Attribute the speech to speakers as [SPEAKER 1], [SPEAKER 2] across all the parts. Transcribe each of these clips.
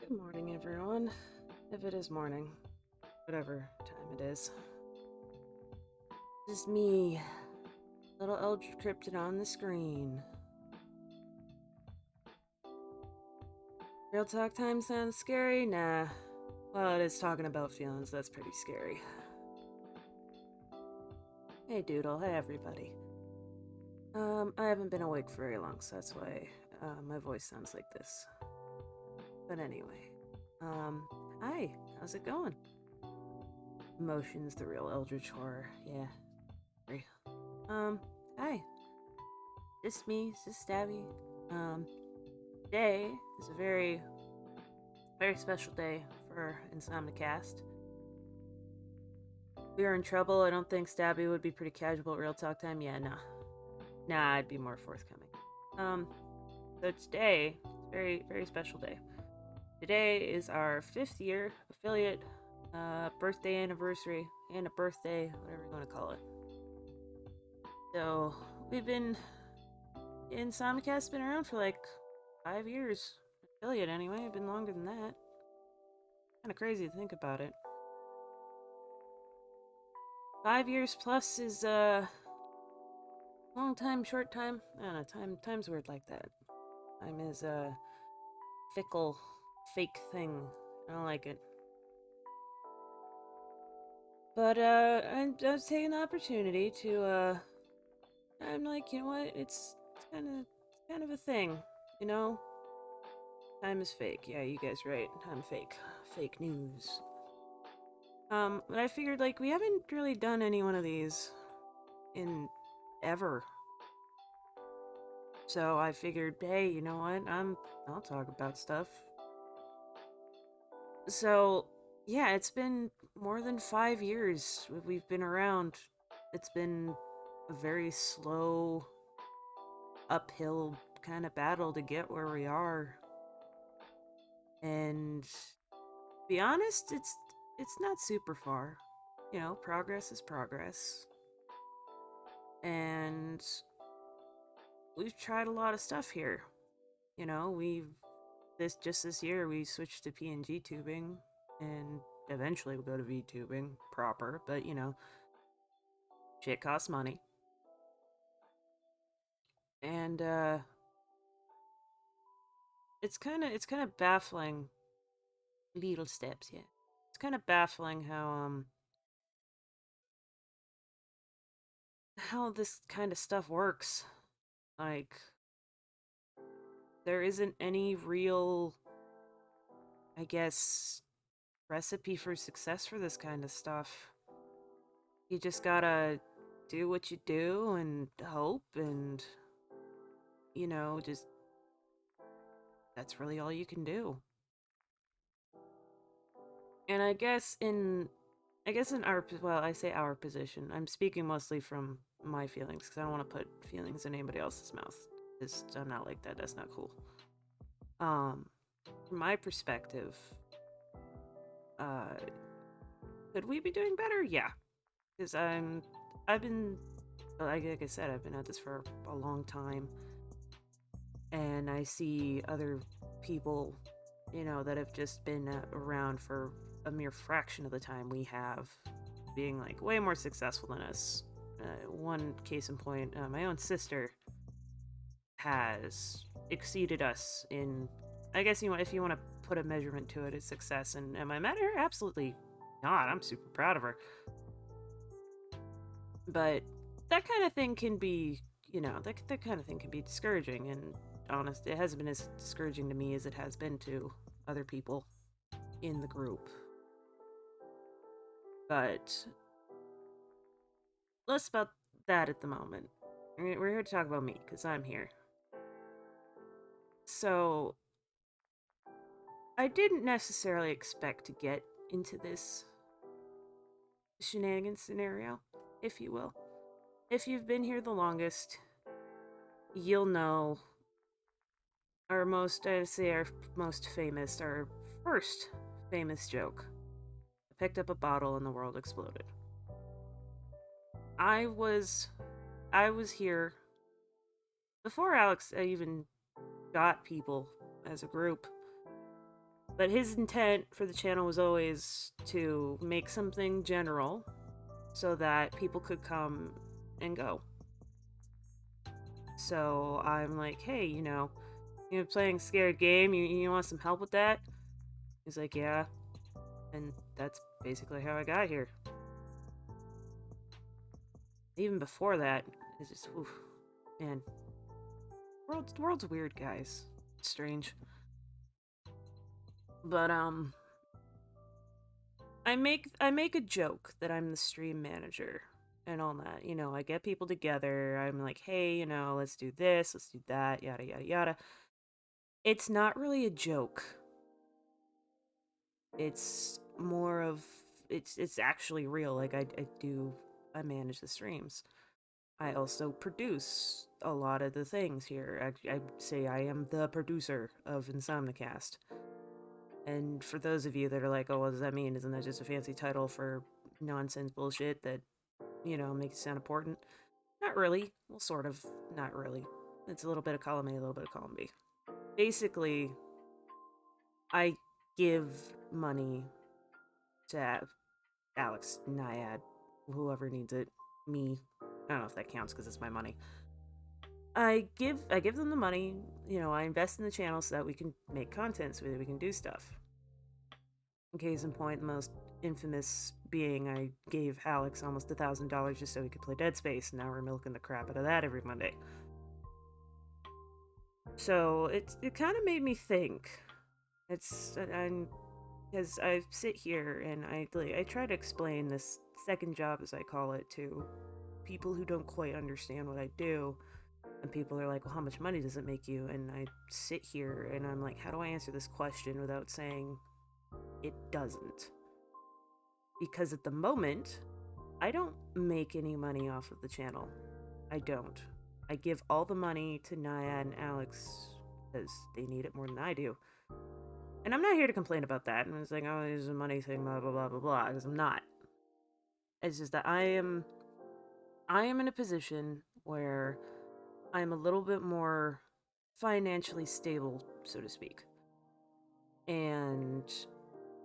[SPEAKER 1] Good morning, everyone. If it is morning, whatever time it is. This is me, little Eldritch Cryptid on the screen. Real talk time sounds scary? Nah. Well, it is talking about feelings, that's pretty scary. Hey, Doodle. Hey, everybody. I haven't been awake for very long, so that's why my voice sounds like this. But anyway, hi. How's it going? Emotions, the real Eldritch horror. Yeah. Sorry. Hi. This me, this Stabi. Um, Today is a very, very special day for Insomnicast. We are in trouble. I don't think Stabi would be pretty casual at real talk time. Yeah, nah. Nah, I'd be more forthcoming. So today, it's a very, very special day. Today is our 5th year affiliate, birthday anniversary, and a birthday, whatever you want to call it. So, Insomnicast's been around for like 5 years. Affiliate anyway, been longer than that. Kind of crazy to think about it. 5 years plus is long time, short time. I don't know. Time's weird like that. Time is a fickle, fake thing. I don't like it. But I was taking the opportunity to I'm like, you know what? It's kind of a thing, you know. Time is fake. Yeah, you guys right. Time fake. Fake news. But I figured like we haven't really done any one of these in ever. So I figured, hey, you know what? I'll talk about stuff. So, yeah, it's been more than 5 years we've been around. It's been a very slow uphill kind of battle to get where we are. And to be honest, it's not super far. You know, progress is progress. And we've tried a lot of stuff here. You know, this year we switched to PNG tubing, and eventually we'll go to VTubing proper, but you know, shit costs money. And it's kind of baffling. Little steps, yeah. It's kind of baffling how this kind of stuff works. Like there isn't any real, I guess, recipe for success for this kind of stuff. You just gotta do what you do and hope, and you know, just that's really all you can do. And I guess in our, well, I say our position. I'm speaking mostly from my feelings because I don't want to put feelings in anybody else's mouth. I'm not like that. That's not cool. Um, from my perspective, uh, could we be doing better? Yeah, because I've been, like I said, I've been at this for a long time, and I see other people, you know, that have just been around for a mere fraction of the time we have, being like way more successful than us. One case in point, my own sister has exceeded us in, I guess if you want to put a measurement to it, it's success. And am I mad at her? Absolutely not. I'm super proud of her. But that kind of thing can be, that kind of thing can be discouraging. And honest, it hasn't been as discouraging to me as it has been to other people in the group. But less about that at the moment. We're here to talk about me because I'm here. So, I didn't necessarily expect to get into this shenanigans scenario, if you will. If you've been here the longest, you'll know our most famous, our first famous joke. I picked up a bottle and the world exploded. I was, I was here before Alex even got people as a group. But his intent for the channel was always to make something general so that people could come and go. So I'm like, hey, you're playing scared game. You want some help with that? He's like, yeah. And that's basically how I got here. Even before that, it's just, oof, man, world's weird, guys. It's strange. But I make a joke that I'm the stream manager and all that. I get people together. I'm like, hey, let's do this, let's do that, yada yada yada. It's not really a joke. It's more of it's actually real. Like I manage the streams. I also produce a lot of the things here. I say I am the producer of Insomnicast. And for those of you that are like, oh, what does that mean? Isn't that just a fancy title for nonsense bullshit that, makes it sound important? Not really. Well, sort of. Not really. It's a little bit of column A, a little bit of column B. Basically, I give money to Alex, Naiad, whoever needs it, me. I don't know if that counts because it's my money. I give them the money. I invest in the channel so that we can make content, so that we can do stuff. In case in point, the most infamous being I gave Alex almost $1,000 just so he could play Dead Space, and now we're milking the crap out of that every Monday. So it kind of made me think. Because I sit here and I try to explain this second job, as I call it, to people who don't quite understand what I do. And people are like, well, how much money does it make you? And I sit here and I'm like, how do I answer this question without saying it doesn't? Because at the moment, I don't make any money off of the channel. I don't. I give all the money to Naya and Alex because they need it more than I do. And I'm not here to complain about that. And it's like, oh, there's a money thing, blah, blah, blah, blah, blah, because I'm not. It's just that I am in a position where I'm a little bit more financially stable, so to speak. And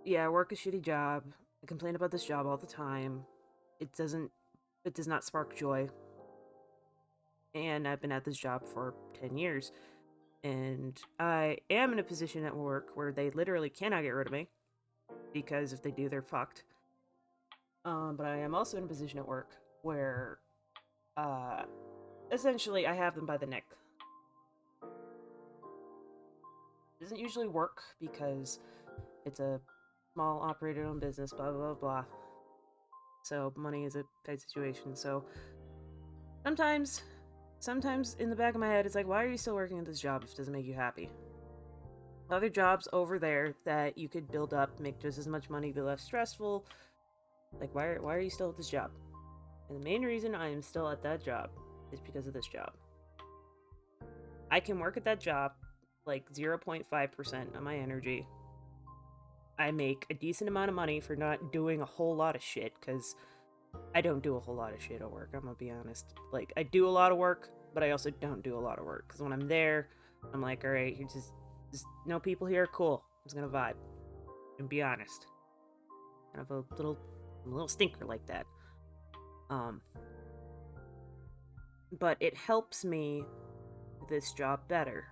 [SPEAKER 1] yeah, I work a shitty job. I complain about this job all the time. It does not spark joy. And I've been at this job for 10 years. And I am in a position at work where they literally cannot get rid of me because if they do, they're fucked. But I am also in a position at work where uh, essentially I have them by the neck. It doesn't usually work because it's a small operator owned business, blah, blah, blah, blah. So money is a tight situation. So sometimes in the back of my head, it's like, why are you still working at this job if it doesn't make you happy? Other jobs over there that you could build up, make just as much money, be less stressful. Like, why are you still at this job? And the main reason I am still at that job is because of this job. I can work at that job like 0.5% of my energy. I make a decent amount of money for not doing a whole lot of shit, because I don't do a whole lot of shit at work, I'm gonna be honest. Like, I do a lot of work, but I also don't do a lot of work, because when I'm there, I'm like, alright, you just no people here, cool. I'm just gonna vibe. And be honest. Kind of a little stinker like that. But it helps me this job better.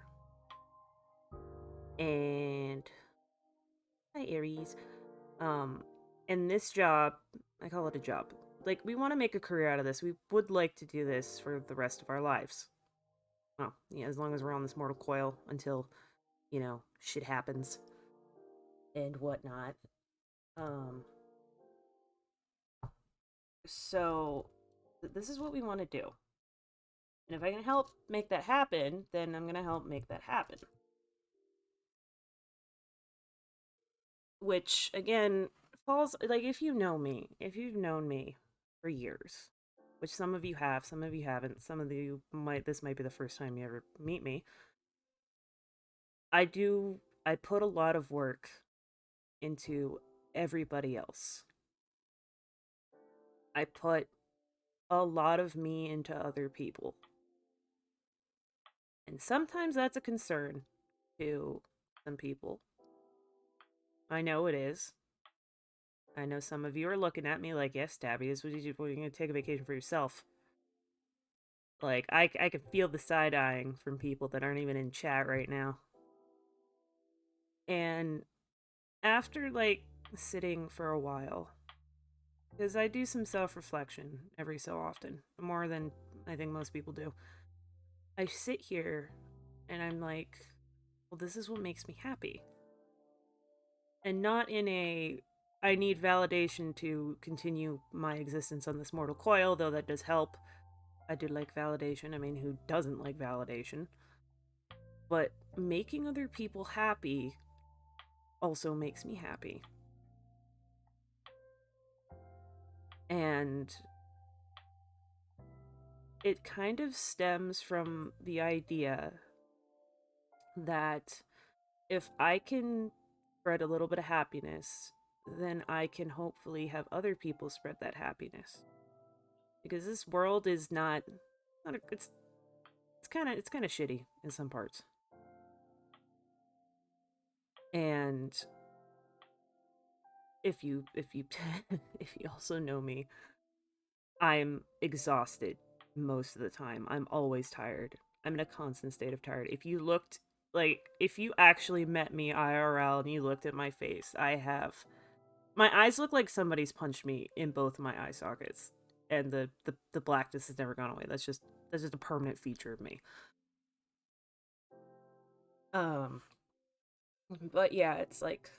[SPEAKER 1] And hi Aries. And this job, I call it a job. Like, we want to make a career out of this. We would like to do this for the rest of our lives. Well, yeah, as long as we're on this mortal coil until, shit happens and whatnot. So this is what we want to do. And if I can help make that happen, then I'm going to help make that happen. Which, again, falls, like, if you've known me for years, which some of you have, some of you haven't, some of you this might be the first time you ever meet me. I put a lot of work into everybody else. I put a lot of me into other people. And sometimes that's a concern to some people. I know it is. I know some of you are looking at me like, yes, Stabi, is what you do. What, are you going to take a vacation for yourself? Like, I can feel the side-eyeing from people that aren't even in chat right now. And after, like, sitting for a while, because I do some self-reflection every so often, more than I think most people do, I sit here and I'm like, well, this is what makes me happy. And not in a, I need validation to continue my existence on this mortal coil, though that does help. I do like validation. I mean, who doesn't like validation? But making other people happy also makes me happy. And it kind of stems from the idea that if I can spread a little bit of happiness, then I can hopefully have other people spread that happiness. Because this world is not a, it's kind of shitty in some parts. And if you if you also know me, I'm exhausted most of the time. I'm always tired. I'm in a constant state of tired. If you looked like if you actually met me IRL and you looked at my face, my eyes look like somebody's punched me in both of my eye sockets. And the blackness has never gone away. That's just a permanent feature of me. Um but yeah, it's like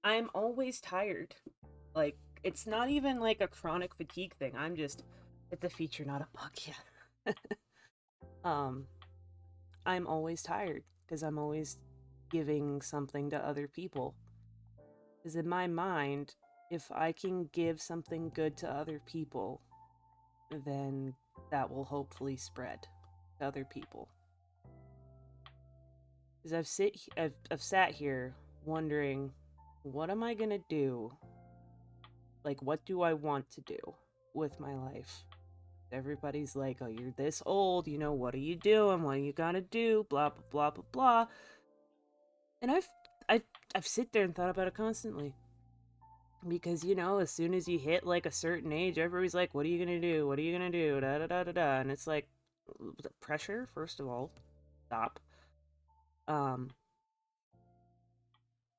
[SPEAKER 1] I'm always tired. Like it's not even like a chronic fatigue thing. It's a feature, not a bug yet. um I'm always tired because I'm always giving something to other people. Because in my mind, if I can give something good to other people, then that will hopefully spread to other people. Because I've sat here wondering, what am I gonna do? Like, what do I want to do with my life? Everybody's like, oh, you're this old, what are you doing? What are you gonna do? Blah blah blah blah blah. And I've I've sit there and thought about it constantly. Because, as soon as you hit like a certain age, everybody's like, what are you gonna do? What are you gonna do? Da da da da da. And it's like pressure, first of all. Stop. Um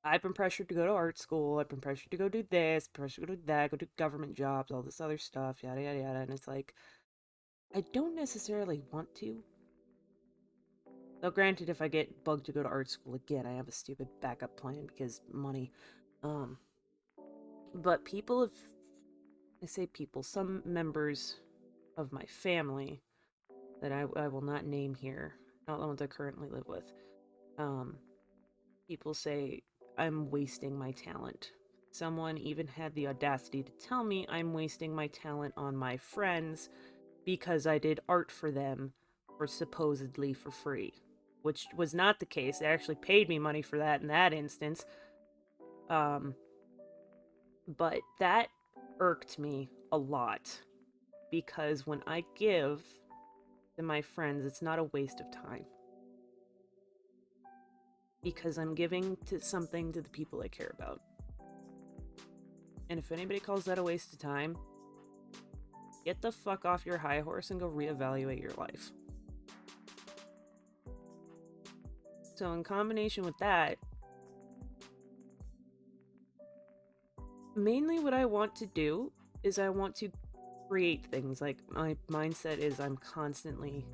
[SPEAKER 1] I've been pressured to go to art school, I've been pressured to go do this, pressured to go do that, go do government jobs, all this other stuff, yada yada yada. And it's like I don't necessarily want to. Though granted, if I get bugged to go to art school again, I have a stupid backup plan because money. Um but people have I say people, some members of my family that I will not name here, not the ones I currently live with, um, people say I'm wasting my talent. Someone even had the audacity to tell me I'm wasting my talent on my friends because I did art for them for supposedly for free, which was not the case. They actually paid me money for that in that instance. Um, but that irked me a lot because when I give to my friends, it's not a waste of time. Because I'm giving to something to the people I care about. And if anybody calls that a waste of time, get the fuck off your high horse and go reevaluate your life. So in combination with that, mainly what I want to do is I want to create things. Like my mindset is I'm constantly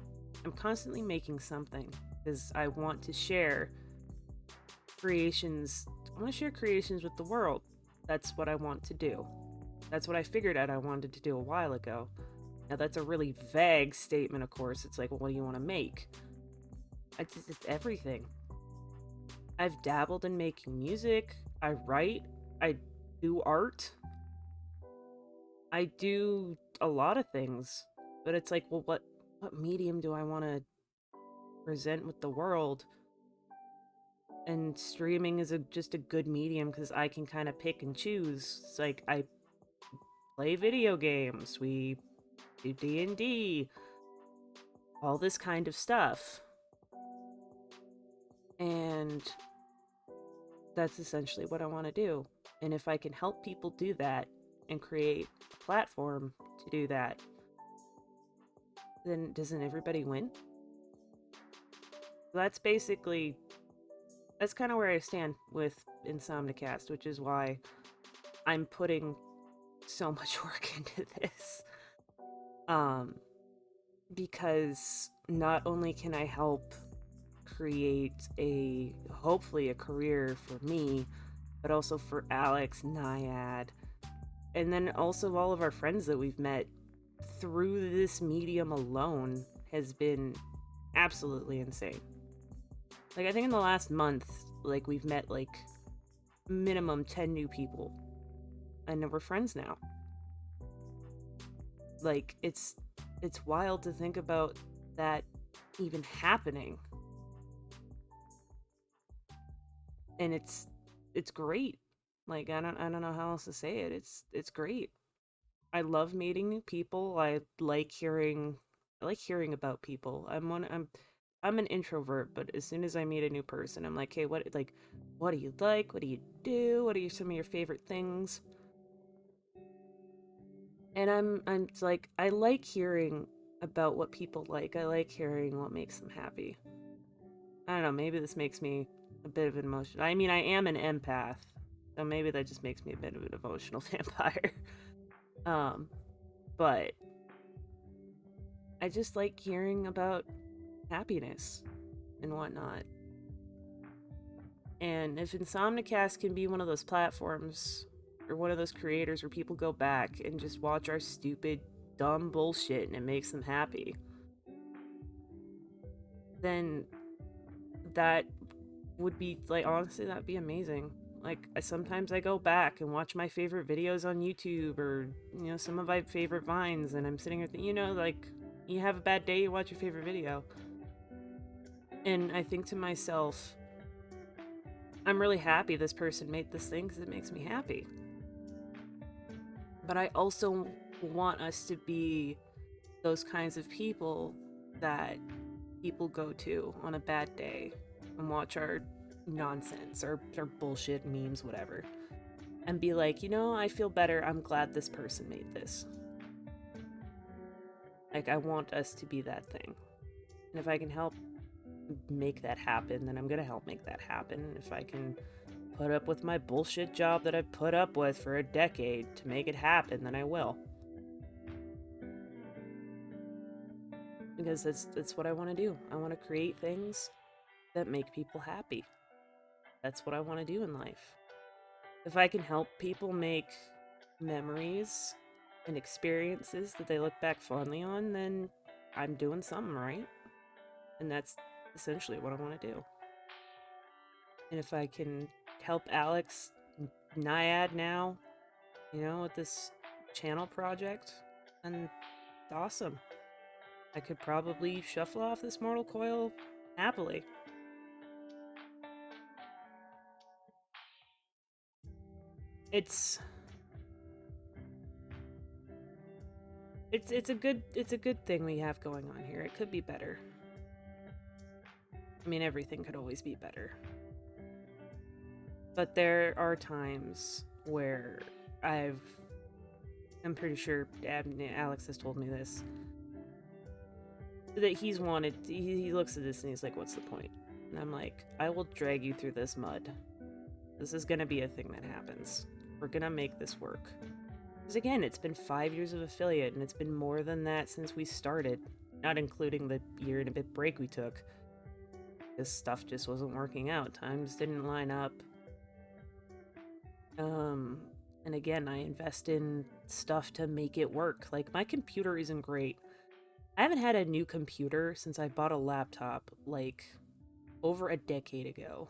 [SPEAKER 1] making something because I want to share creations. I want to share creations with the world. That's what I want to do. That's what I figured out I wanted to do a while ago. Now that's a really vague statement, of course. It's like, well, what do you want to make? It's everything. I've dabbled in making music. I write. I do art. I do a lot of things. But it's like, well, what medium do I want to present with the world? And streaming is just a good medium because I can kind of pick and choose. It's like I play video games. We do D&D. All this kind of stuff. And that's essentially what I want to do. And if I can help people do that and create a platform to do that, then doesn't everybody win? That's basically that's kind of where I stand with Insomnicast, which is why I'm putting so much work into this. Um because not only can I help create a hopefully a career for me, but also for Alex, Nyad, and then also all of our friends that we've met through this medium alone has been absolutely insane. Like I think in the last month, like we've met like minimum 10 new people and we're friends now. Like it's wild to think about that even happening. And it's great. Like I don't know how else to say it. It's great. I love meeting new people. I like hearing about people. I'm an introvert, but as soon as I meet a new person, I'm like, "Hey, what do you like? What do you do? What are some of your favorite things?" And I'm it's like I like hearing about what people like. I like hearing what makes them happy. I don't know, maybe this makes me a bit of an emotion. I mean, I am an empath, so maybe that just makes me a bit of an emotional vampire. Um, but I just like hearing about happiness and whatnot. And if Insomnicast can be one of those platforms or one of those creators where people go back and just watch our stupid, dumb bullshit and it makes them happy, then that would be like honestly that'd be amazing. Like sometimes I go back and watch my favorite videos on YouTube or some of my favorite vines and I'm sitting here like you have a bad day, you watch your favorite video. And I think to myself, I'm really happy this person made this thing because it makes me happy. But I also want us to be those kinds of people that people go to on a bad day and watch our nonsense or bullshit memes, whatever, and be like, I feel better. I'm glad this person made this. Like, I want us to be that thing. And if I can help make that happen, then I'm going to help make that happen. If I can put up with my bullshit job that I've put up with for a decade to make it happen, then I will. Because that's what I want to do. I want to create things that make people happy. That's what I want to do in life. If I can help people make memories and experiences that they look back fondly on, then I'm doing something right. And that's essentially what I want to do. And if I can help Alex Nyad now, with this channel project, then awesome. I could probably shuffle off this mortal coil happily. It's it's a good thing we have going on here. It could be better. I mean, everything could always be better. But there are times where I'm pretty sure Alex has told me this, that he looks at this and he's like, what's the point? And I'm like, I will drag you through this mud. This is gonna be a thing that happens. We're gonna make this work. Because again, it's been 5 years of affiliate, and it's been more than that since we started, not including the year and a bit break we took. This stuff just wasn't working out. Times didn't line up. And again, I invest in stuff to make it work. Like, my computer isn't great. I haven't had a new computer since I bought a laptop, like, over a decade ago.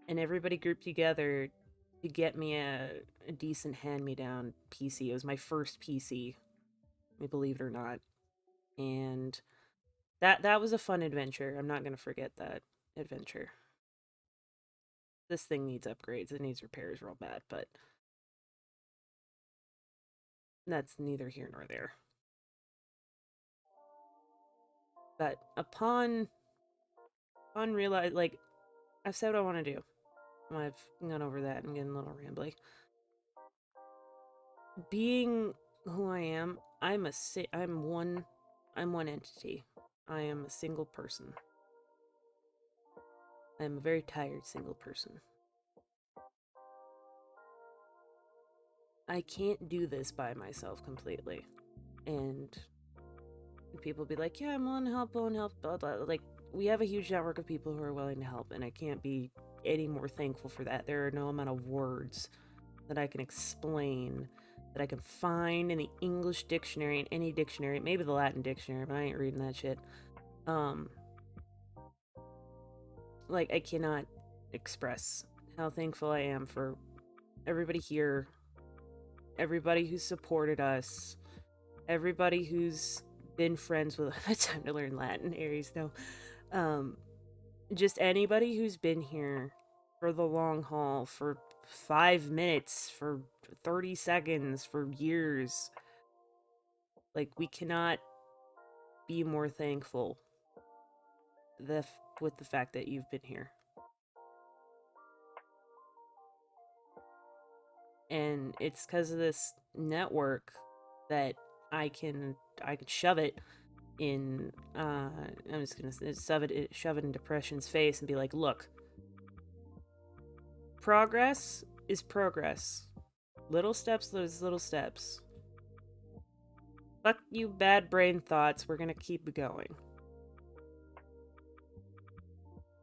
[SPEAKER 1] And everybody grouped together to get me a decent hand-me-down PC. It was my first PC, believe it or not. And that was a fun adventure. I'm not going to forget that adventure. This thing needs upgrades. It needs repairs real bad, but that's neither here nor there. But upon realize, like, I've said what I want to do. I've gone over that and getting a little rambly. Being who I am, I'm one entity. I am a single person. I'm a very tired single person. I can't do this by myself completely. And people be like, yeah, I'm willing to help, blah, blah. Like, we have a huge network of people who are willing to help, and I can't be any more thankful for that. There are no amount of words that I can explain, that I can find in the English dictionary, in any dictionary, maybe the Latin dictionary, but I ain't reading that shit. Like, I cannot express how thankful I am for everybody here, everybody who's supported us, everybody who's been friends with it's time to learn Latin, Aries, no. Just anybody who's been here for the long haul, for 5 minutes, for 30 seconds, for years. Like, we cannot be more thankful with the fact that you've been here. And it's because of this network that I can shove it in I'm just gonna shove it in depression's face and be like, look, progress is progress. Little steps, those little steps. Fuck you, bad brain thoughts. We're gonna keep going.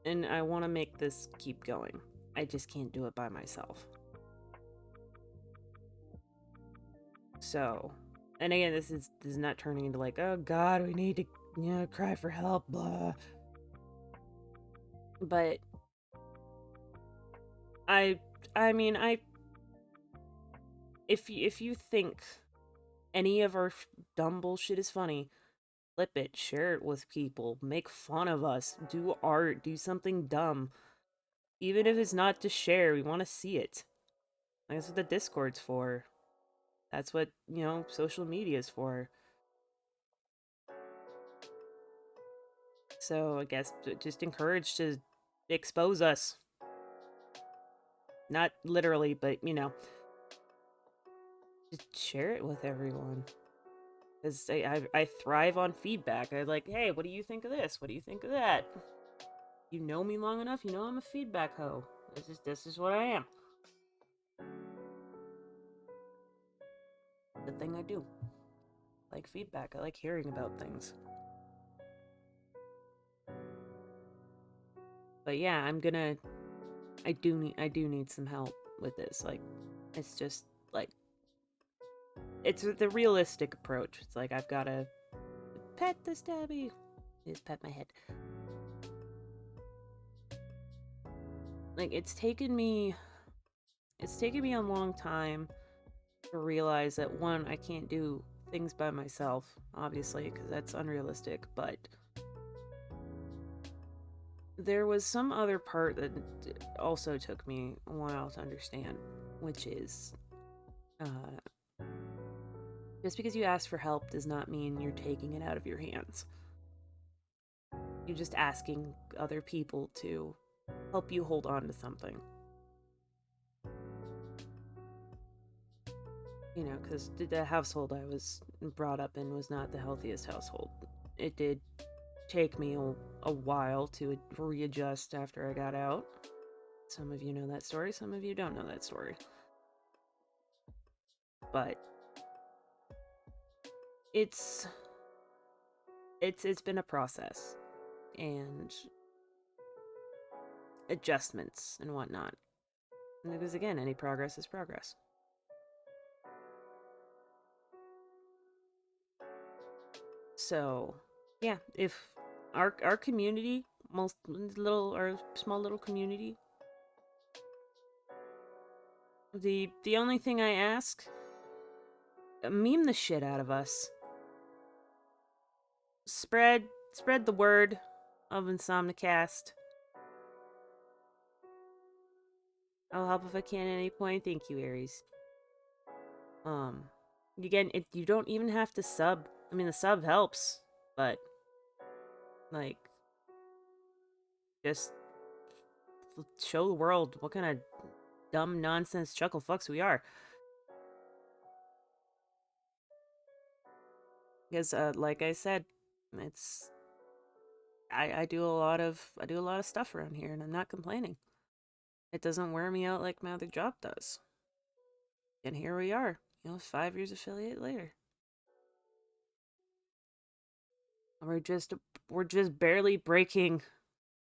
[SPEAKER 1] And I want to make this keep going. I just can't do it by myself. So, and again, this is not turning into like, oh god, we need to, cry for help, blah. But I mean, if you think any of our dumb bullshit is funny, flip it, share it with people, make fun of us, do art, do something dumb. Even if it's not to share, we want to see it. That's what the Discord's for. That's what, social media is for. So I guess just encouraged to expose us. Not literally, but, just share it with everyone. Because I thrive on feedback. I like, hey, what do you think of this? What do you think of that? You know me long enough, you know I'm a feedback hoe. This is what I am. The thing I do. I like feedback. I like hearing about things. But yeah, I do need some help with this. Like, it's just like, it's the realistic approach. It's like, I've got to pet the Stabi. Just pet my head. Like, it's taken me a long time to realize that, one, I can't do things by myself, obviously, because that's unrealistic, but there was some other part that also took me a while to understand, which is, just because you ask for help does not mean you're taking it out of your hands. You're just asking other people to help you hold on to something. Because the household I was brought up in was not the healthiest household. It did take me a while to readjust after I got out. Some of you know that story, some of you don't know that story. But it's been a process and adjustments and whatnot. Because again, any progress is progress. So, yeah, if our community, our small little community, the only thing I ask, meme the shit out of us. Spread the word of Insomnicast. I'll help if I can at any point. Thank you, Aries. Again, you don't even have to sub. I mean, the sub helps, but like, just show the world what kind of dumb nonsense chuckle fucks we are. Because, like I said, it's I do a lot of stuff around here, and I'm not complaining. It doesn't wear me out like my other job does. And here we are, 5 years affiliate later. We're just barely breaking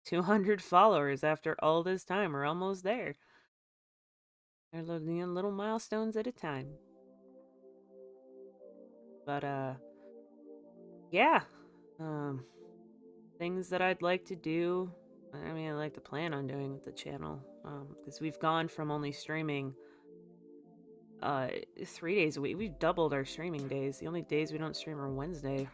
[SPEAKER 1] 200 followers after all this time. We're almost there. They're little milestones at a time. But yeah. Things that I'd like to do. I mean, I'd like to plan on doing with the channel. Because we've gone from only streaming 3 days a week. We've doubled our streaming days. The only days we don't stream are Wednesday.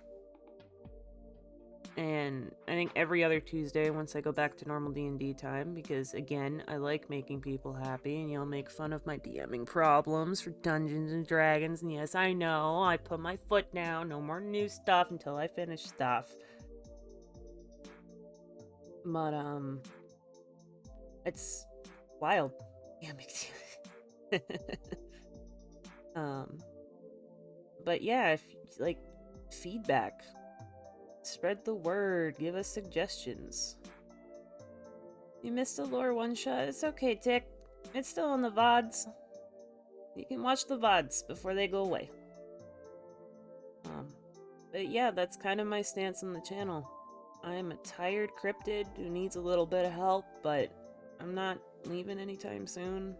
[SPEAKER 1] And I think every other Tuesday once I go back to normal D&D time, because again, I like making people happy, and y'all make fun of my DMing problems for Dungeons and Dragons, and yes, I know, I put my foot down, no more new stuff until I finish stuff. But it's wild. Yeah, but yeah, if like feedback, spread the word, give us suggestions. You missed a lore one shot. It's okay, Tick. It's still on the VODs. You can watch the VODs before they go away. But yeah, that's kind of my stance on the channel. I'm a tired cryptid who needs a little bit of help, but I'm not leaving anytime soon.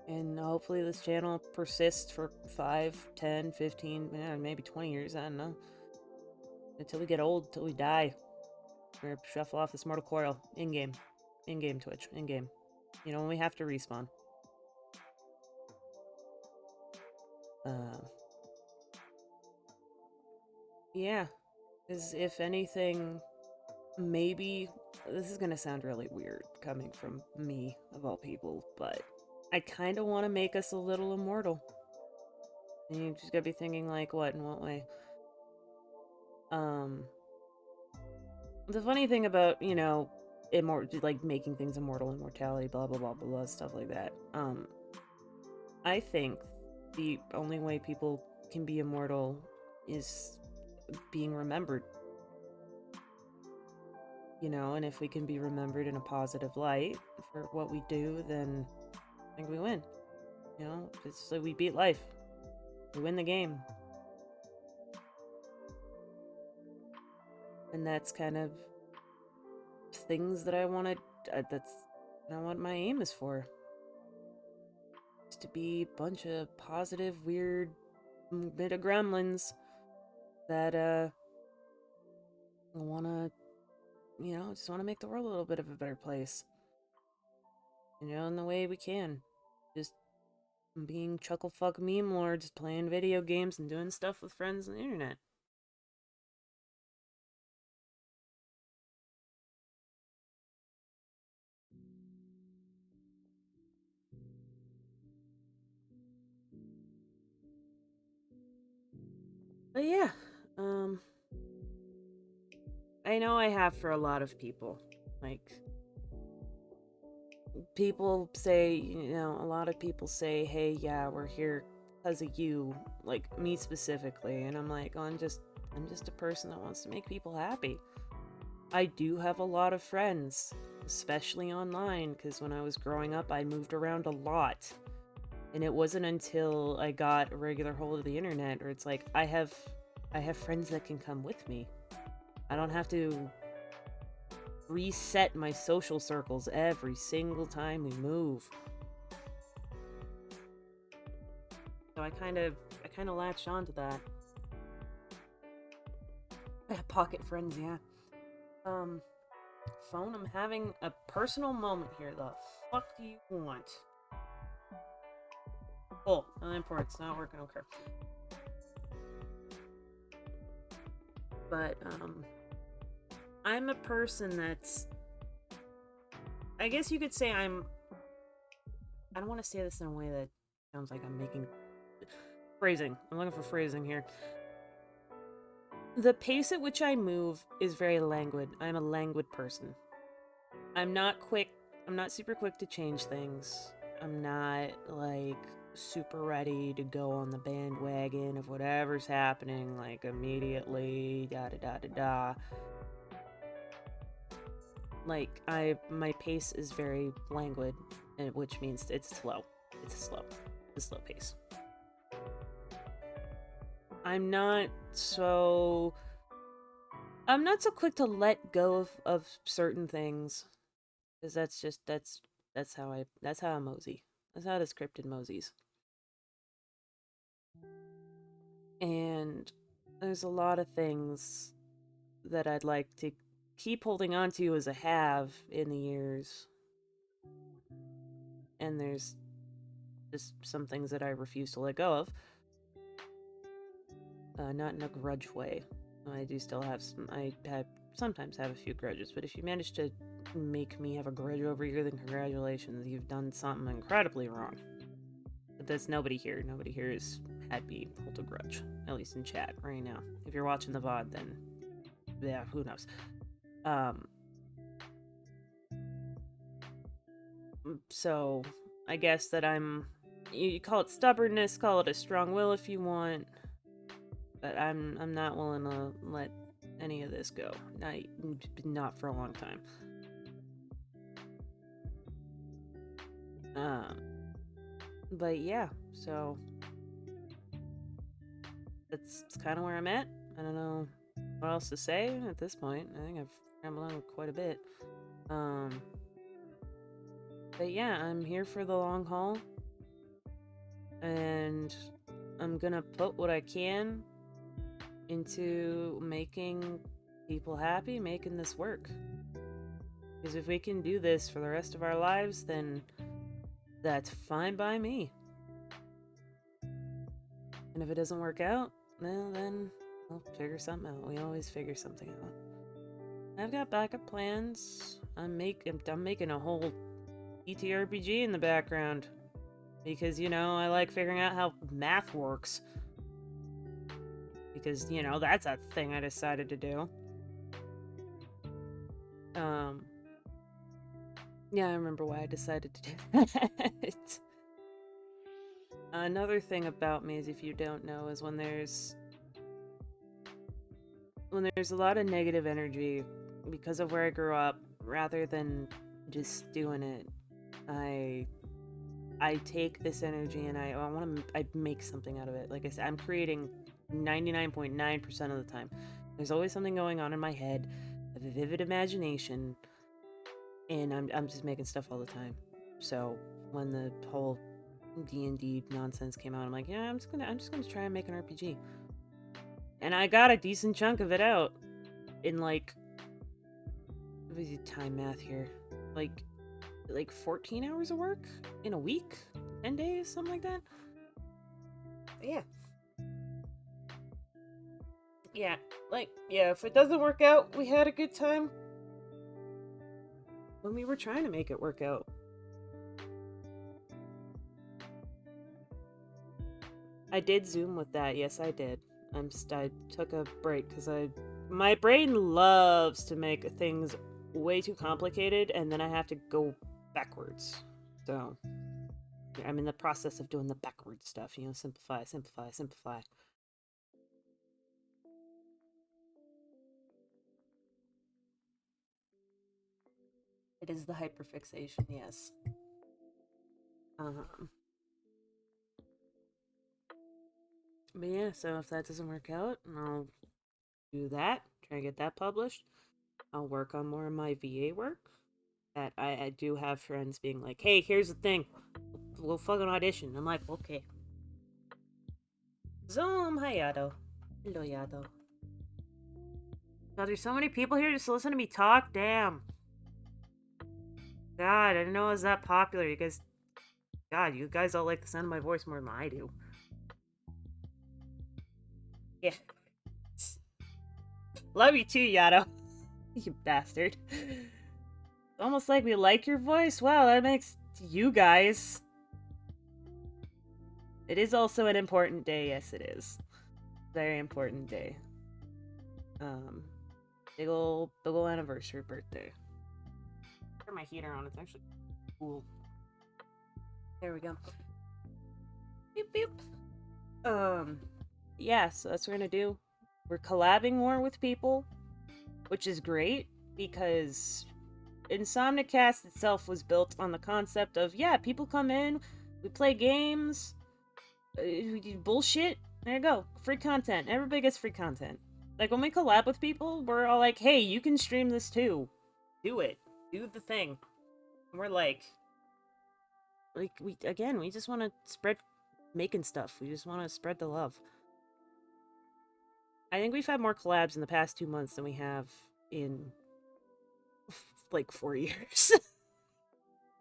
[SPEAKER 1] And hopefully this channel persists for 5, 10, 15, maybe 20 years, I don't know. Until we get old, until we die. Or shuffle off this mortal coil. In-game. In-game Twitch. In-game. When we have to respawn. Yeah. Because if anything, maybe... This is gonna sound really weird coming from me, of all people, but I kind of want to make us a little immortal. And you just gotta be thinking, like, what? In what way? The funny thing about, like making things immortal, immortality, blah, blah, blah, blah, blah, stuff like that. I think the only way people can be immortal is being remembered. And if we can be remembered in a positive light for what we do, then I think we win. It's like we beat life. We win the game. And that's kind of things that I want to... that's not what my aim is for. It's to be a bunch of positive, weird bit of gremlins that want to, just want to make the world a little bit of a better place. In the way we can. Just being chucklefuck meme lords, playing video games, and doing stuff with friends on the internet. But yeah, I know I have for a lot of people. Like, people say, a lot of people say, hey, yeah, we're here because of you, like me specifically, and I'm like, I'm just a person that wants to make people happy. I do have a lot of friends, especially online, because when I was growing up, I moved around a lot. And it wasn't until I got a regular hold of the internet where it's like, I have friends that can come with me. I don't have to reset my social circles every single time we move. So I kind of latched onto that. Pocket friends, yeah. Phone, I'm having a personal moment here. The fuck do you want? Oh, import, it's not working, okay. But, I'm a person that's... I guess you could say I don't want to say this in a way that sounds like I'm making... Phrasing. I'm looking for phrasing here. The pace at which I move is very languid. I'm a languid person. I'm not quick. I'm not super quick to change things. I'm not like super ready to go on the bandwagon of whatever's happening like immediately. Da da da da da. Like my pace is very languid, which means it's slow. It's a slow pace. I'm not so I'm not so quick to let go of certain things because that's how I mosey. That's how the scripted moseys. And there's a lot of things that I'd like to keep holding on to as a have in the years. And there's just some things that I refuse to let go of. Not in a grudge way. I do still have some. Sometimes have a few grudges, but if you manage to make me have a grudge over you, then congratulations, you've done something incredibly wrong. But there's nobody here. Nobody here has had me hold a grudge, at least in chat right now. If you're watching the VOD, then yeah, who knows? So I guess that you call it stubbornness, call it a strong will if you want, but I'm not willing to let any of this go. Not for a long time. But yeah, so that's kind of where I'm at. I don't know what else to say at this point. I think I've rambled on quite a bit. But yeah, I'm here for the long haul, and I'm gonna put what I can into making people happy, making this work. Because if we can do this for the rest of our lives, then that's fine by me. And if it doesn't work out, well, then we'll figure something out. We always figure something out. I've got backup plans. I'm making a whole ETRPG in the background. Because, I like figuring out how math works. Because, that's a thing I decided to do. Yeah, I remember why I decided to do that. Another thing about me is, if you don't know, is when there's a lot of negative energy because of where I grew up, rather than just doing it, I take this energy and I make something out of it. Like I said, I'm creating 99.9% of the time. There's always something going on in my head, I have a vivid imagination, and I'm just making stuff all the time. So when the whole D&D nonsense came out, I'm like, yeah, I'm just gonna try and make an RPG. And I got a decent chunk of it out in like, what is it, time math here? Like 14 hours of work in a week? 10 days? Something like that? But yeah. Yeah, if it doesn't work out, we had a good time when we were trying to make it work out. I did Zoom with that, yes I did. I took a break because my brain loves to make things way too complicated, and then I have to go backwards. So I'm in the process of doing the backwards stuff, simplify, simplify, simplify. It is the hyperfixation, yes. But yeah, so if that doesn't work out, I'll do that, try to get that published. I'll work on more of my VA work. That I do have friends being like, hey, here's the thing. We'll fucking audition. I'm like, okay. Zoom, hi Yado. Hello, Yado. God, there's so many people here just to listen to me talk. Damn. God, I didn't know it was that popular. You guys all like the sound of my voice more than I do. Yeah. Love you too, Yado. You bastard. Almost like we like your voice. Wow, that makes you guys. It is also an important day. Yes, it is. Very important day. Big ol' anniversary birthday. turn my heater on. It's actually cool. There we go. Beep beep. Yeah, so that's what we're gonna do. We're collabing more with people, which is great because Insomnicast itself was built on the concept of, yeah, people come in, we play games, we do bullshit. There you go. Free content. Everybody gets free content. Like, when we collab with people, we're all like, hey, you can stream this too. Do it. Do the thing. And we're like, we just want to spread making stuff. We just want to spread the love. I think we've had more collabs in the past 2 months than we have in, like, 4 years.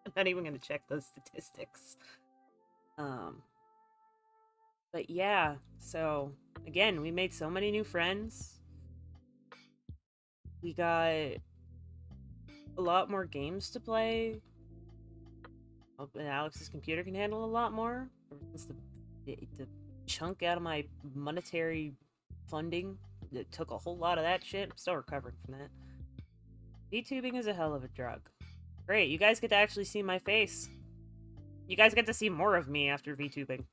[SPEAKER 1] I'm not even gonna check those statistics. But yeah, so, again, we made so many new friends. We got a lot more games to play. And Alex's computer can handle a lot more. Since the chunk out of my monetary funding, it took a whole lot of that shit. I'm still recovering from that. VTubing is a hell of a drug. Great, you guys get to actually see my face. You guys get to see more of me after VTubing.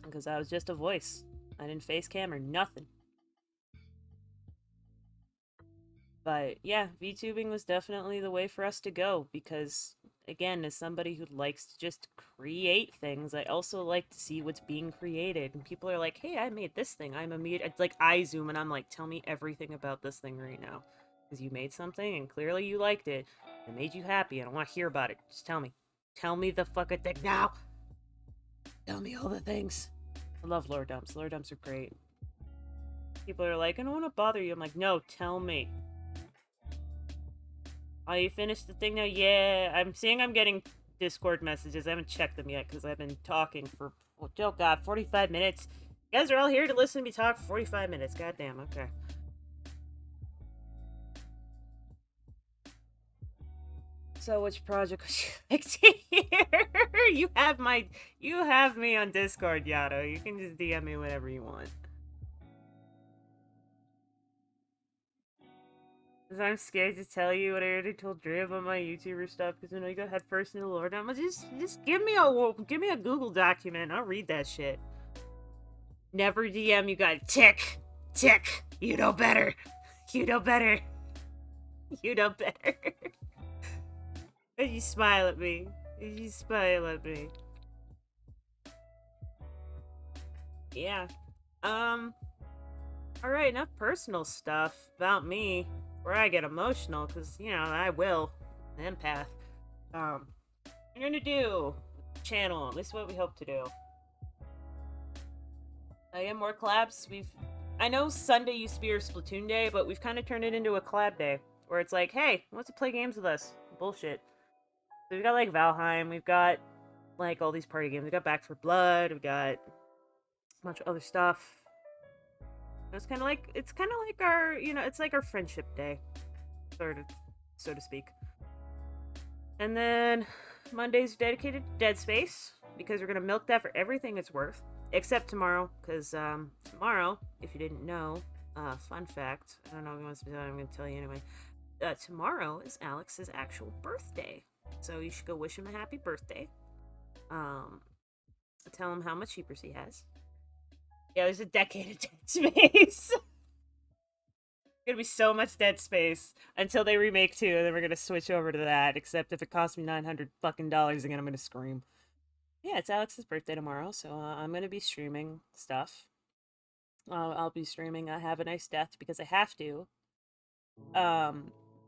[SPEAKER 1] Because I was just a voice. I didn't face cam or nothing. But yeah, VTubing was definitely the way for us to go because, again, as somebody who likes to just create things, I also like to see what's being created. And people are like, hey, I made this thing. It's like I zoom and I'm like, tell me everything about this thing right now. Because you made something and clearly you liked it. It made you happy. I don't want to hear about it. Just tell me. Tell me the fucking thing now. Tell me all the things. I love lore dumps. Lore dumps are great. People are like, I don't want to bother you. I'm like, no, tell me. Oh, you finished the thing now? Yeah, I'm seeing I'm getting Discord messages. I haven't checked them yet because I've been talking for, oh god, 45 minutes. You guys are all here to listen to me talk for 45 minutes. Goddamn, okay. So which project would you like to hear? You have me on Discord, Yato. You can just DM me whatever you want. Because I'm scared to tell you what I already told Dre about my YouTuber stuff. Because when I go head first into the Lord, I'm just give me a Google document. I'll read that shit. Never DM you guys. Tick. You know better. You know better. You know better. And you smile at me. You smile at me. Yeah. Alright, enough personal stuff about me. Where I get emotional, because, you know, I will. An empath. I'm gonna do channel. This is what we hope to do. Again, more collabs. I know Sunday used to be our Splatoon day, but we've kind of turned it into a collab day. Where it's like, hey, who wants to play games with us? Bullshit. So we've got, like, Valheim. We've got, like, all these party games. We got Back for Blood. We got a bunch of other stuff. It's kind of like our, you know, it's like our friendship day, sort of, so to speak. And then Monday's dedicated to Dead Space, because we're gonna milk that for everything it's worth, except tomorrow, because tomorrow, if you didn't know, fun fact, I don't know if he wants to be I'm gonna tell you anyway. Tomorrow is Alex's actual birthday, so you should go wish him a happy birthday. Tell him how much Sheepers he has. Yeah, there's a decade of Dead Space. Gonna be so much Dead Space until they remake 2, and then we're gonna switch over to that. Except if it costs me $900 fucking again, I'm gonna scream. Yeah, it's Alex's birthday tomorrow, so I'm gonna be streaming stuff. I'll be streaming Have a Nice Death because I have to.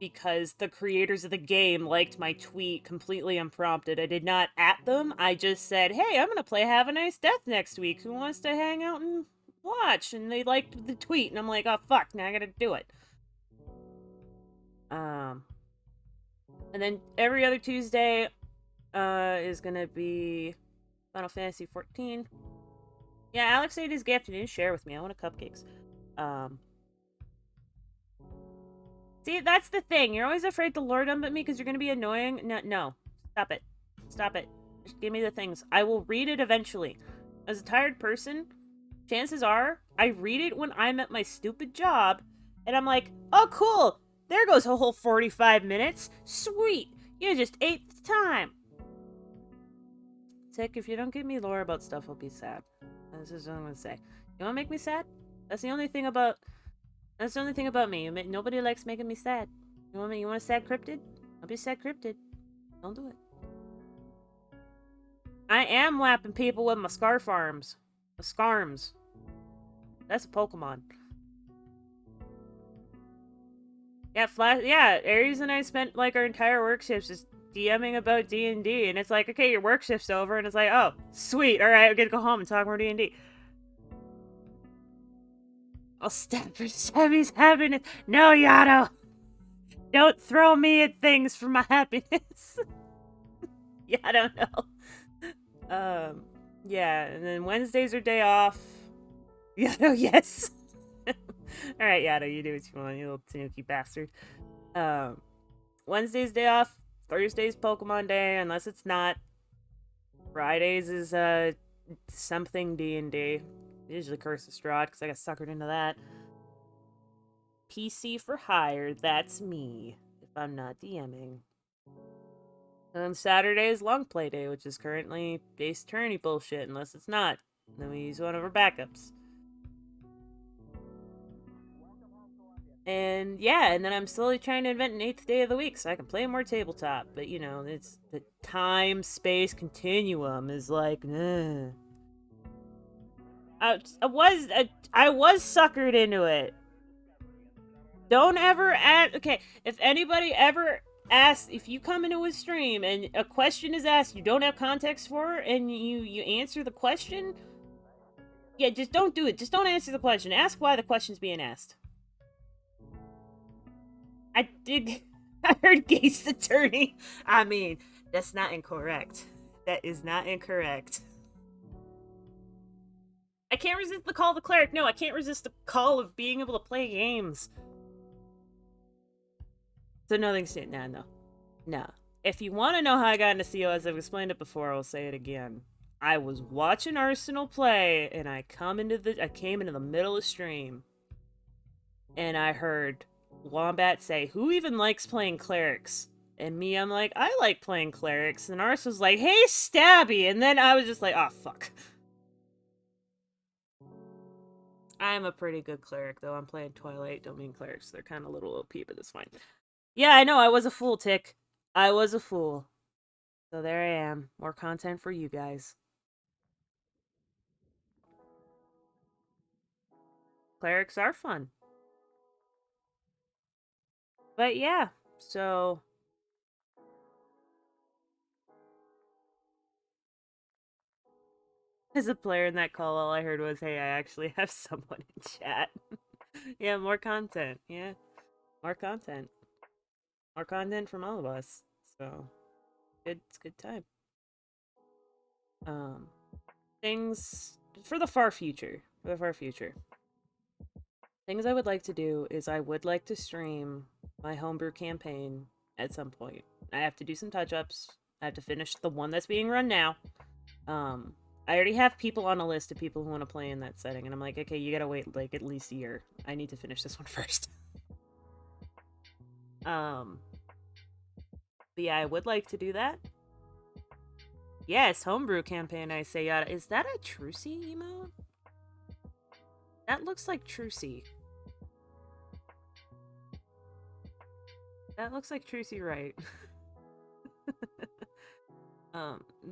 [SPEAKER 1] Because the creators of the game liked my tweet completely unprompted. I did not at them. I just said, hey, I'm gonna play Have a Nice Death next week. Who wants to hang out and watch? And they liked the tweet, and I'm like, oh, fuck, now I gotta do it. And then every other Tuesday is gonna be Final Fantasy 14. Yeah, Alex ate his gift and didn't share with me. I wanted cupcakes. See, that's the thing. You're always afraid to lord dump at me because you're gonna be annoying. No. Stop it. Stop it. Just give me the things. I will read it eventually. As a tired person, chances are I read it when I'm at my stupid job, and I'm like, oh, cool. There goes a whole 45 minutes. Sweet. You just ate the time. Tick, if you don't give me lore about stuff, I'll be sad. This is what I'm gonna say. You wanna make me sad? That's the only thing about me. Nobody likes making me sad. You want a sad cryptid? I'll be sad cryptid. Don't do it. I am whapping people with my scarf arms. My scarms. That's a Pokemon. Yeah, Aries and I spent like our entire work shifts just DMing about D&D, and it's like, okay, your work shift's over, and it's like, oh, sweet, alright, I get to go home and talk more D&D. I'll stab for Stabi's happiness. No, Yato! Don't throw me at things for my happiness. Yeah, I don't know. Yeah, and then Wednesdays are day off. Yato, yes! Alright, Yato, you do what you want, you little tanuki bastard. Wednesday's day off. Thursday's Pokemon Day, unless it's not. Fridays is, something D&D. Usually Curse of Strahd, because I got suckered into that. PC for hire, that's me, if I'm not DMing. And then Saturday is Long Play Day, which is currently base tourney bullshit, unless it's not. Then we use one of our backups. And yeah, and then I'm slowly trying to invent an 8th day of the week so I can play more tabletop. But you know, it's the time-space continuum is like, I was suckered into it. Don't ever ask. Okay, if anybody ever asks, if you come into a stream and a question is asked, you don't have context for it, and you answer the question, yeah, just don't do it. Just don't answer the question. Ask why the question's being asked. I heard Gate's attorney. I mean, that's not incorrect. That is not incorrect. I can't resist the call of the cleric. No, I can't resist the call of being able to play games. So nothing's... No. If you want to know how I got into COS, I've explained it before, I'll say it again. I was watching Arsenal play, and I came into the middle of stream. And I heard Wombat say, who even likes playing clerics? And me, I'm like, I like playing clerics. And Ars was like, hey, Stabi! And then I was just like, oh, fuck. I'm a pretty good cleric, though. I'm playing Twilight Domain clerics. They're kind of a little OP, but that's fine. Yeah, I know, I was a fool, Tick. I was a fool. So there I am. More content for you guys. Clerics are fun. But yeah, so... As a player in that call, all I heard was, hey, I actually have someone in chat. Yeah, more content. Yeah, more content. More content from all of us. So, it's a good time. Things for the far future. Things I would like to do is I would like to stream my homebrew campaign at some point. I have to do some touch-ups. I have to finish the one that's being run now. I already have people on a list of people who want to play in that setting, and I'm like, okay, you gotta wait, like, at least a year. I need to finish this one first. But yeah, I would like to do that. Yes, homebrew campaign, I say, yada. Is that a Trucy emote? That looks like Trucy. That looks like Trucy, right?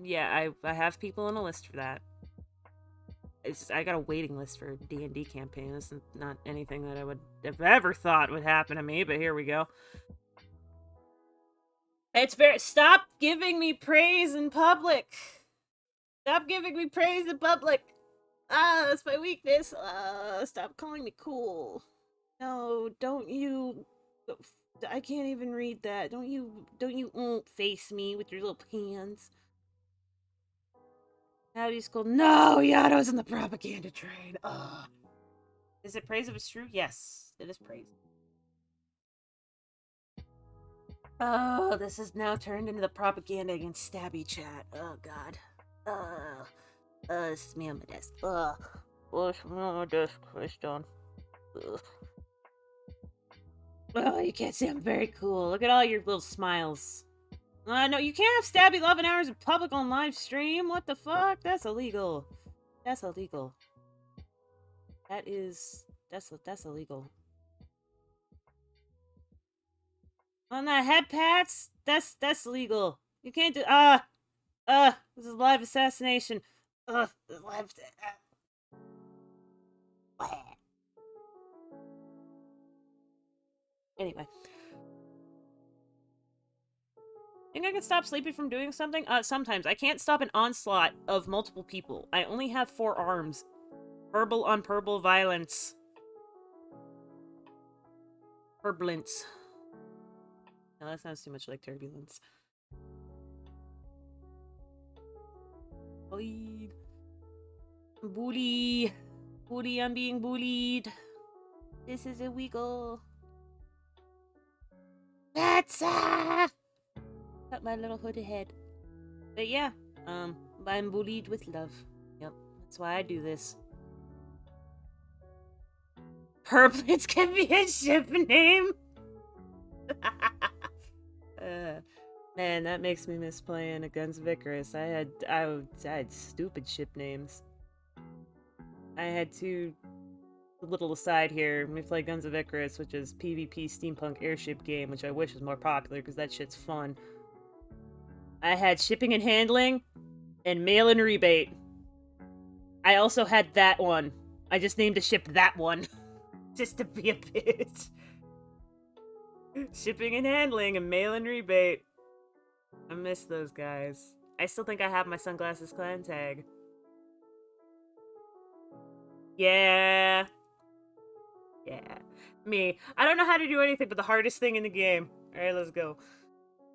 [SPEAKER 1] Yeah, I have people on a list for that. I got a waiting list for a D&D campaign. This is not anything that I would have ever thought would happen to me, but here we go. It's very... Stop giving me praise in public! Stop giving me praise in public! Ah, that's my weakness! Stop calling me cool. No, don't you... I can't even read that. Don't you face me with your little hands. Howdy's cool. No, Yato's in the propaganda train. Ugh. Is it praise if it's true? Yes, it is praise. Oh, this is now turned into the propaganda against Stabi chat. Oh, God. This is me on my desk. What's me on my desk, Christian? Oh, you can't say I'm very cool. Look at all your little smiles. No, you can't have Stabby 11 hours in public on live stream. What the fuck? That's illegal. That's illegal. That's illegal. On the head pats, that's illegal. You can't do. This is live assassination. This is live. Anyway. Think I can stop sleepy from doing something? Sometimes. I can't stop an onslaught of multiple people. I only have 4 arms. Verbal on purple violence. Turbulence. No, that sounds too much like turbulence. Bullied. Bully. Bully, I'm being bullied. This is illegal. That's cut my little hooded head. But yeah, I'm bullied with love. Yep, that's why I do this. Purplets can be a ship name. Man, that makes me miss playing against Vicarous. I had stupid ship names. I had 2 little aside here. We play Guns of Icarus, which is PvP steampunk airship game, which I wish was more popular because that shit's fun. I had shipping and handling and mail and rebate. I also had that one. I just named a ship that one. Just to be a bitch. Shipping and handling and mail and rebate. I miss those guys. I still think I have my Sunglasses Clan tag. Yeah. Yeah. Me. I don't know how to do anything but the hardest thing in the game. Alright, let's go.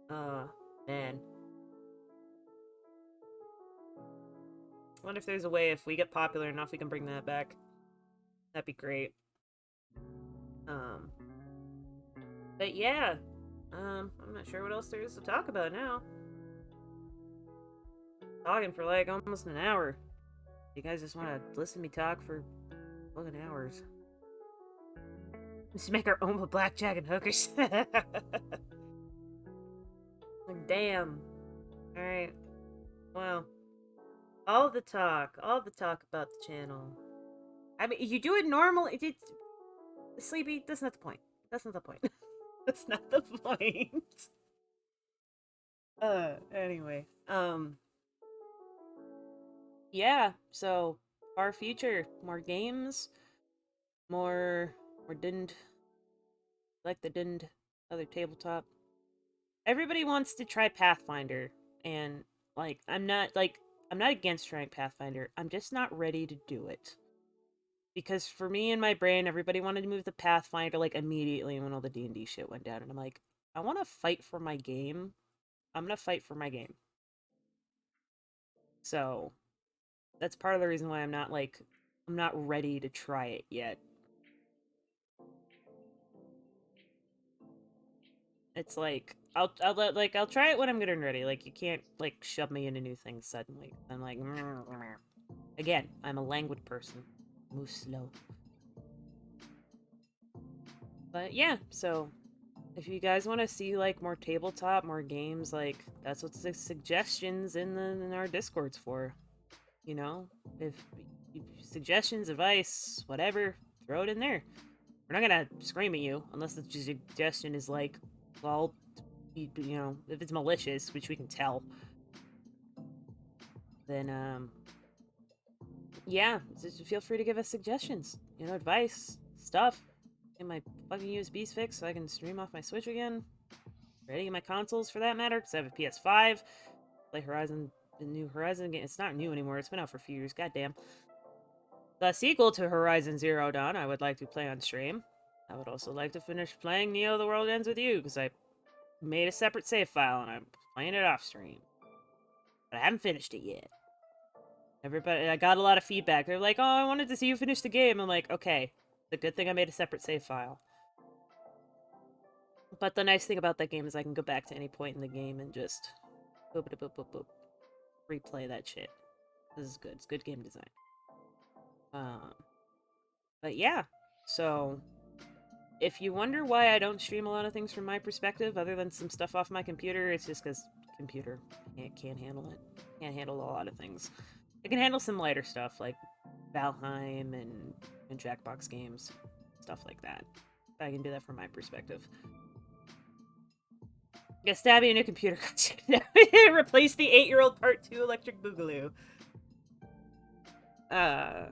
[SPEAKER 1] Man. I wonder if there's a way, if we get popular enough, we can bring that back. That'd be great. But yeah. I'm not sure what else there is to talk about now. Talking for like almost an hour. You guys just want to listen to me talk for fucking hours. Let's make our own blackjack and hookers. Like, damn. Alright. Well. All the talk about the channel. I mean, you do it normally. Sleepy, that's not the point. That's not the point. That's not the point. Anyway. Yeah, so our future, more games, more didn't like the didn't other tabletop. Everybody wants to try Pathfinder, and like I'm not against trying Pathfinder. I'm just not ready to do it. Because for me and my brain, everybody wanted to move to Pathfinder like immediately when all the D&D shit went down, and I'm like, I want to fight for my game. I'm gonna fight for my game. So that's part of the reason why I'm not ready to try it yet. It's like I'll try it when I'm good and ready. Like you can't like shove me into new things suddenly. I'm like, again, I'm a languid person. Move slow. But yeah, so if you guys want to see like more tabletop, more games, like that's what the suggestions in our Discords for. You know, if suggestions, advice, whatever, throw it in there. We're not gonna scream at you unless the suggestion is like, well, you know, if it's malicious, which we can tell. Then yeah, just feel free to give us suggestions. You know, advice, stuff. Get my fucking USBs fixed so I can stream off my Switch again. Ready to get my consoles for that matter, because I have a PS5. Play Horizon, the new Horizon game. It's not new anymore. It's been out for a few years. Goddamn. The sequel to Horizon Zero Dawn, I would like to play on stream. I would also like to finish playing Neo: The World Ends With You, because I made a separate save file and I'm playing it off stream. But I haven't finished it yet. Everybody, I got a lot of feedback. They're like, oh, I wanted to see you finish the game. I'm like, okay. The good thing I made a separate save file. But the nice thing about that game is I can go back to any point in the game and just boop, boop, boop, boop, boop, replay that shit. This is good. It's good game design. But yeah. So If you wonder why I don't stream a lot of things from my perspective, other than some stuff off my computer, it's just because computer can't handle it. Can't handle a lot of things. It can handle some lighter stuff like Valheim and Jackbox games, stuff like that. I can do that from my perspective. Yeah, Stabi a new computer. Replace the 8-year-old Part 2 Electric Boogaloo. I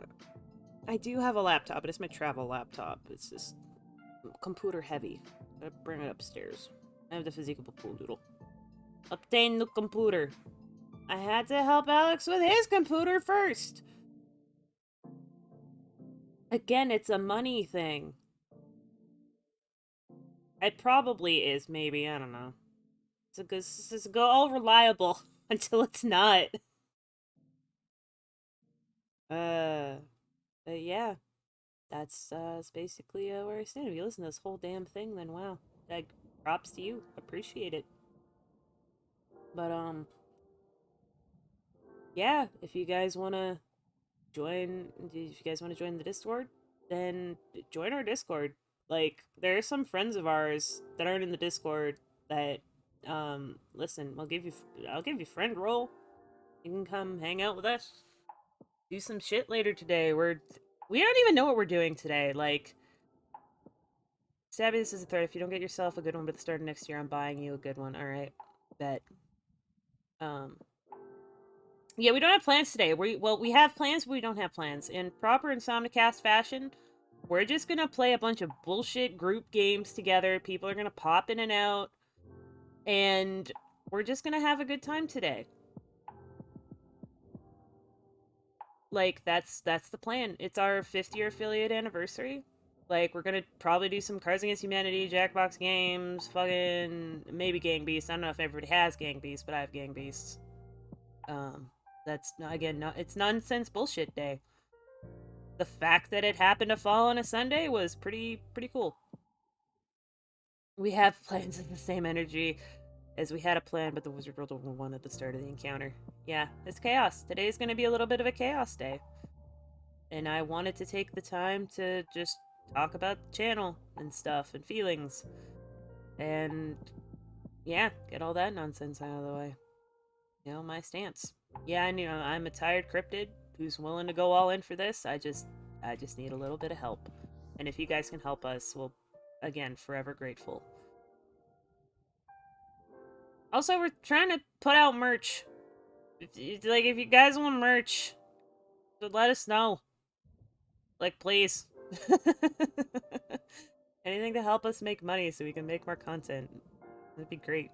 [SPEAKER 1] do have a laptop, but it's my travel laptop. It's just computer heavy. I bring it upstairs. I have the physical pool doodle. Obtain the computer. I had to help Alex with his computer first. Again, it's a money thing. It probably is, maybe. I don't know. It's go all reliable until it's not. But yeah, that's basically where I stand. If you listen to this whole damn thing, then wow, like props to you. Appreciate it. But yeah, if you guys wanna join the Discord, then join our Discord. Like there are some friends of ours that aren't in the Discord that listen, I'll give you friend role. You can come hang out with us. Do some shit later today. We don't even know what we're doing today. Like Sabby, this is a threat. If you don't get yourself a good one by the start of next year, I'm buying you a good one. All right, bet. Um, yeah, we don't have plans today. We have plans, but we don't have plans. In proper Insomnicast fashion, we're just gonna play a bunch of bullshit group games together. People are gonna pop in and out, and we're just gonna have a good time today. Like that's the plan. It's our 5th-year affiliate anniversary. Like we're gonna probably do some Cards Against Humanity, Jackbox games, fucking maybe Gang Beasts. I don't know if everybody has Gang Beasts, but I have Gang Beasts. Um, that's again, no, it's nonsense bullshit day. The fact that it happened to fall on a Sunday was pretty cool. We have plans of the same energy as we had a plan, but the wizard rolled over 1 at the start of the encounter. Yeah, it's chaos. Today's gonna be a little bit of a chaos day. And I wanted to take the time to just talk about the channel and stuff and feelings. And yeah, get all that nonsense out of the way. You know, my stance. Yeah, I know I'm a tired cryptid who's willing to go all in for this. I just need a little bit of help. And if you guys can help us, we'll again forever grateful. Also, we're trying to put out merch. If you guys want merch, let us know. Like, please. Anything to help us make money so we can make more content. That'd be great.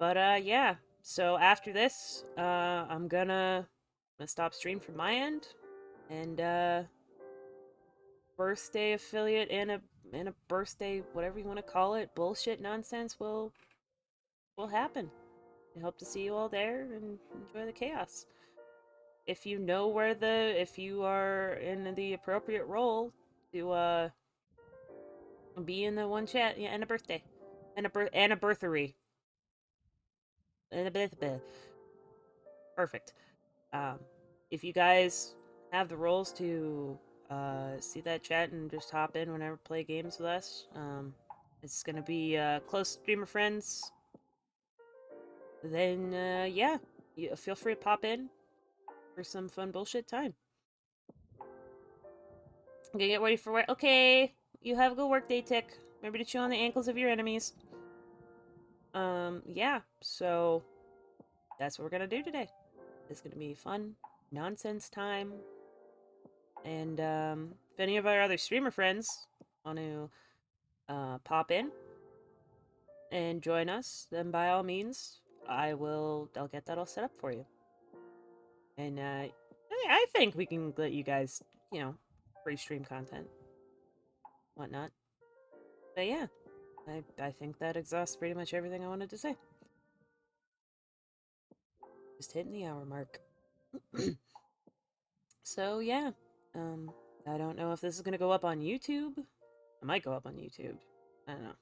[SPEAKER 1] But yeah. So after this, I'm gonna stop stream from my end, and birthday affiliate and a birthday whatever you want to call it bullshit nonsense will happen. I hope to see you all there and enjoy the chaos. If you know if you are in the appropriate role to be in the one chat, yeah, and a birthday, and a birthery, and a birthday. Perfect. Um, if you guys have the roles to see that chat and just hop in whenever play games with us, it's gonna be close streamer friends. Then yeah, you feel free to pop in for some fun bullshit time. I'm gonna get ready for work. Okay, you have a good work day, Tick. Remember to chew on the ankles of your enemies. Yeah. So that's what we're gonna do today. It's gonna be fun nonsense time. And if any of our other streamer friends want to pop in and join us, then by all means, I'll get that all set up for you. And I think we can let you guys, free stream content, whatnot. But yeah, I think that exhausts pretty much everything I wanted to say. Just hitting the hour mark. So yeah, I don't know if this is gonna go up on YouTube. It might go up on YouTube. I don't know.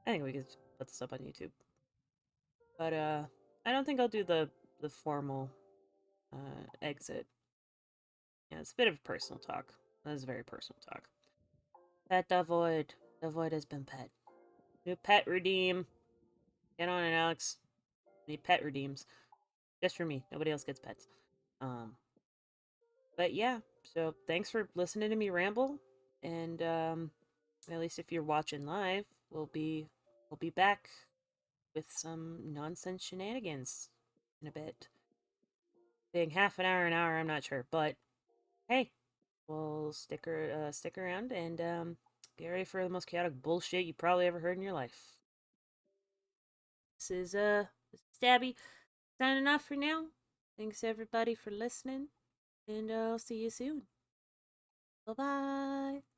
[SPEAKER 1] I think we could put this up on YouTube. But I don't think I'll do the formal exit. Yeah, it's a bit of a personal talk. That is very personal talk. Pet the void. The void has been pet. New pet redeem. Get on it, Alex. Need pet redeems. Just for me. Nobody else gets pets. Um, but yeah. So thanks for listening to me ramble. And at least if you're watching live, we'll be back with some nonsense shenanigans in a bit. Being half an hour, I'm not sure, but hey, we'll stick around and get ready for the most chaotic bullshit you probably ever heard in your life. This is Stabi signing off for now. Thanks everybody for listening, and I'll see you soon. Bye bye.